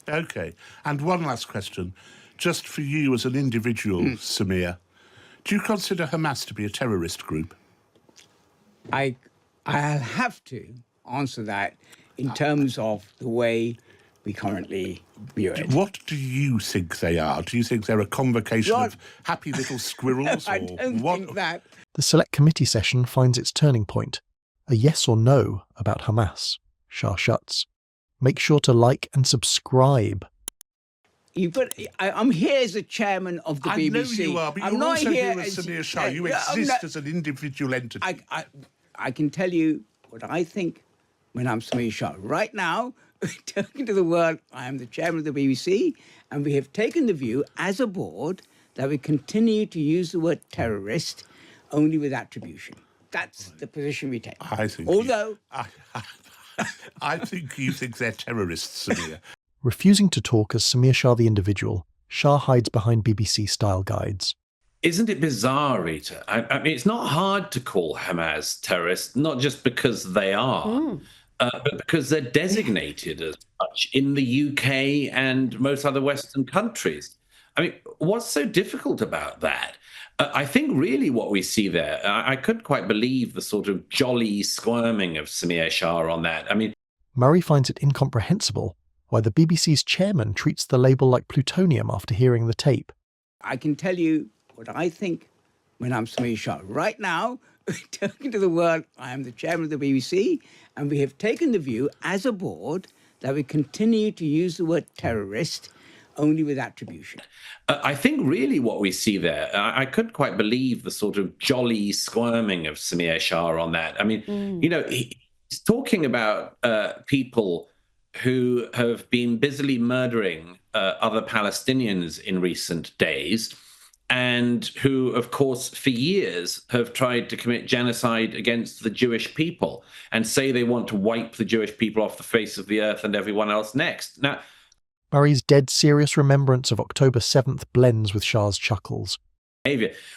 OK. And one last question. Just for you as an individual, Samir, do you consider Hamas to be a terrorist group? I'll have to answer that in terms of the way we currently view it. What do you think they are? Do you think they're a convocation of happy little squirrels? I don't think that. The select committee session finds its turning point. A yes or no about Hamas. Shah shuts. Make sure to like and subscribe. I'm here as the chairman of the BBC. I know you are, but I'm you're not also here as Samir Shah. You exist as an individual entity. I can tell you what I think when I'm Samir Shah. Right now, talking to the world, I am the chairman of the BBC, and we have taken the view as a board that we continue to use the word terrorist only with attribution. That's the position we take. I think I think you think they're terrorists, Samir. Refusing to talk as Samir Shah the individual, Shah hides behind BBC-style guides. Isn't it bizarre, Rita? I mean, it's not hard to call Hamas terrorists, not just because they are, but because they're designated as such in the UK and most other Western countries. I mean, what's so difficult about that? I think really what we see there, I couldn't quite believe the sort of jolly squirming of Samir Shah on that. I mean, Murray finds it incomprehensible why the BBC's chairman treats the label like plutonium after hearing the tape. I can tell you what I think when I'm Samir Shah. Right now, talking to the world, I am the chairman of the BBC, and we have taken the view as a board that we continue to use the word terrorist only with attribution. I think really what we see there, I couldn't quite believe the sort of jolly squirming of Samir Shah on that. I mean, you know, he's talking about people who have been busily murdering other Palestinians in recent days, and who, of course, for years have tried to commit genocide against the Jewish people and say they want to wipe the Jewish people off the face of the earth and everyone else next. Now, Murray's dead serious remembrance of October 7th blends with Shah's chuckles.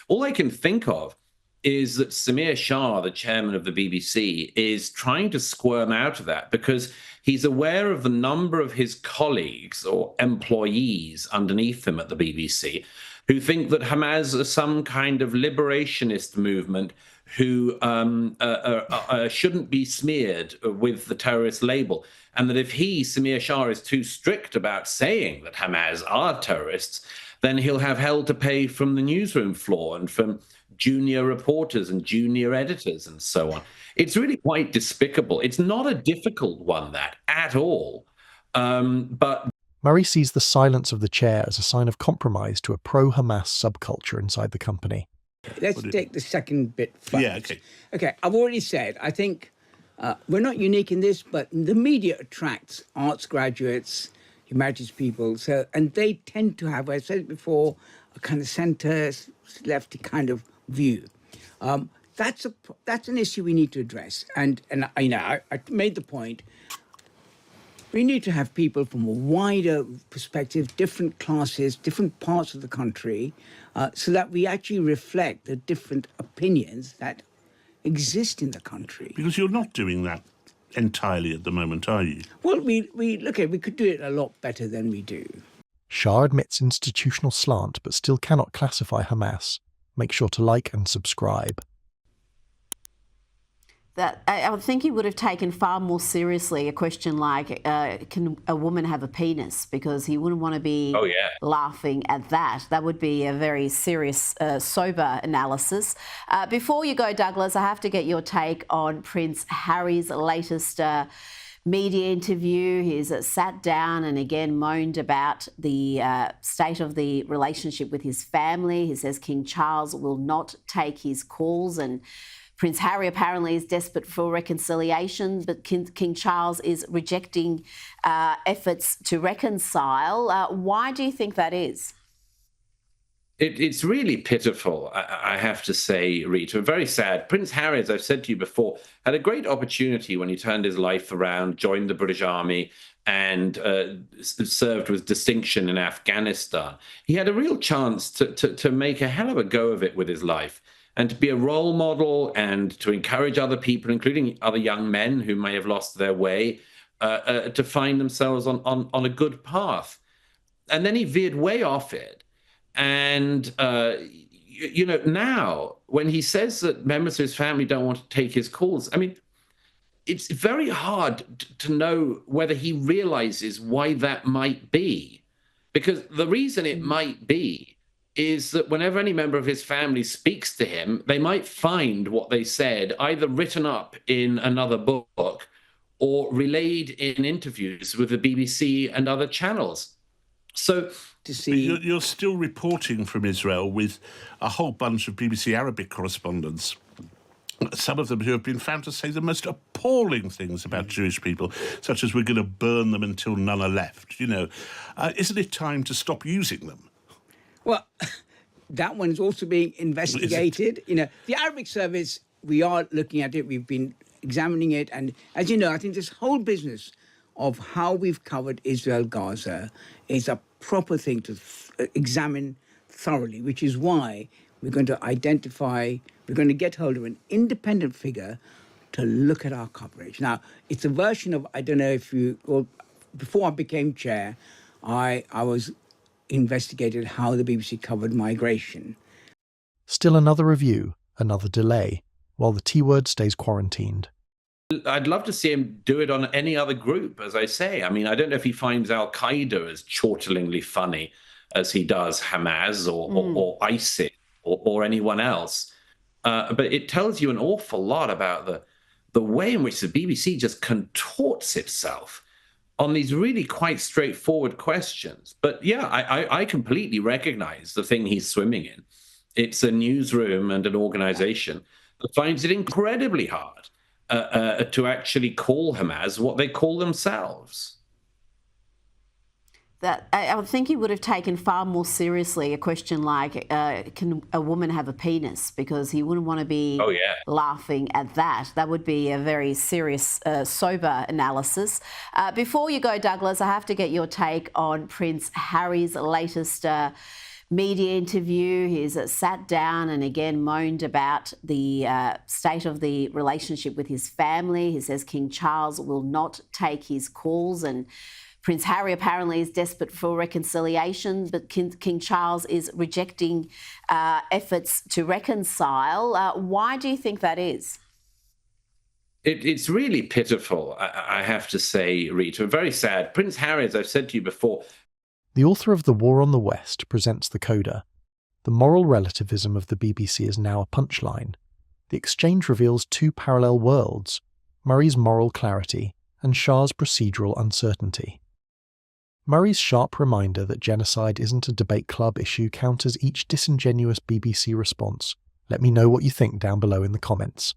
All I can think of is that Samir Shah, the chairman of the BBC, is trying to squirm out of that because he's aware of the number of his colleagues or employees underneath him at the BBC who think that Hamas is some kind of liberationist movement who shouldn't be smeared with the terrorist label. And that if he, Samir Shah, is too strict about saying that Hamas are terrorists, then he'll have hell to pay from the newsroom floor and from junior reporters and junior editors and so on. It's really quite despicable. It's not a difficult one, that, at all. But Murray sees the silence of the chair as a sign of compromise to a pro-Hamas subculture inside the company. Let's take the second bit first. Yeah, okay. Okay, I've already said, I think we're not unique in this, but the media attracts arts graduates, humanities people, and they tend to have, as I said before, a kind of centre-lefty kind of view. That's an issue we need to address. And you know, I made the point, we need to have people from a wider perspective, different classes, different parts of the country, so that we actually reflect the different opinions that exist in the country. Because you're not doing that entirely at the moment, are you? Well, we could do it a lot better than we do. Shah admits institutional slant, but still cannot classify Hamas. Make sure to like and subscribe. That I would think he would have taken far more seriously a question like, can a woman have a penis? Because he wouldn't want to be laughing at that. That would be a very serious, sober analysis. Before you go, Douglas, I have to get your take on Prince Harry's latest media interview. He's sat down and again moaned about the state of the relationship with his family. He says King Charles will not take his calls, and Prince Harry apparently is desperate for reconciliation, but King Charles is rejecting efforts to reconcile. Why do you think that is? It's really pitiful, I have to say, Rita. Very sad. Prince Harry, as I've said to you before, had a great opportunity when he turned his life around, joined the British Army, and served with distinction in Afghanistan. He had a real chance to make a hell of a go of it with his life, and to be a role model and to encourage other people, including other young men who may have lost their way, to find themselves on a good path. And then he veered way off it. And, now when he says that members of his family don't want to take his calls, I mean, it's very hard to know whether he realizes why that might be. Because the reason it might be is that whenever any member of his family speaks to him, they might find what they said either written up in another book or relayed in interviews with the BBC and other channels. So to see... You're still reporting from Israel with a whole bunch of BBC Arabic correspondents, some of them who have been found to say the most appalling things about Jewish people, such as we're going to burn them until none are left. Isn't it time to stop using them? Well, that one's also being investigated. The Arabic service, we are looking at it. We've been examining it. And as you know, I think this whole business of how we've covered Israel-Gaza is a proper thing to examine thoroughly, which is why we're going to get hold of an independent figure to look at our coverage. Now, it's a version of, I don't know if before I became chair, I was investigated how the BBC covered migration. Still another review, another delay, while the T-word stays quarantined. I'd love to see him do it on any other group, as I say. I mean, I don't know if he finds Al-Qaeda as chortlingly funny as he does Hamas or ISIS or anyone else. But it tells you an awful lot about the way in which the BBC just contorts itself on these really quite straightforward questions. But yeah, I completely recognize the thing he's swimming in. It's a newsroom and an organization that finds it incredibly hard to actually call Hamas what they call themselves. That I would think he would have taken far more seriously a question like, can a woman have a penis? Because he wouldn't want to be laughing at that. That would be a very serious, sober analysis. Before you go, Douglas, I have to get your take on Prince Harry's latest media interview. He's sat down and again moaned about the state of the relationship with his family. He says King Charles will not take his calls, and Prince Harry apparently is desperate for reconciliation, but King Charles is rejecting efforts to reconcile. Why do you think that is? It's really pitiful, I have to say, Rita. Very sad. Prince Harry, as I've said to you before... The author of The War on the West presents the coda. The moral relativism of the BBC is now a punchline. The exchange reveals two parallel worlds, Murray's moral clarity and Shah's procedural uncertainty. Murray's sharp reminder that genocide isn't a debate club issue counters each disingenuous BBC response. Let me know what you think down below in the comments.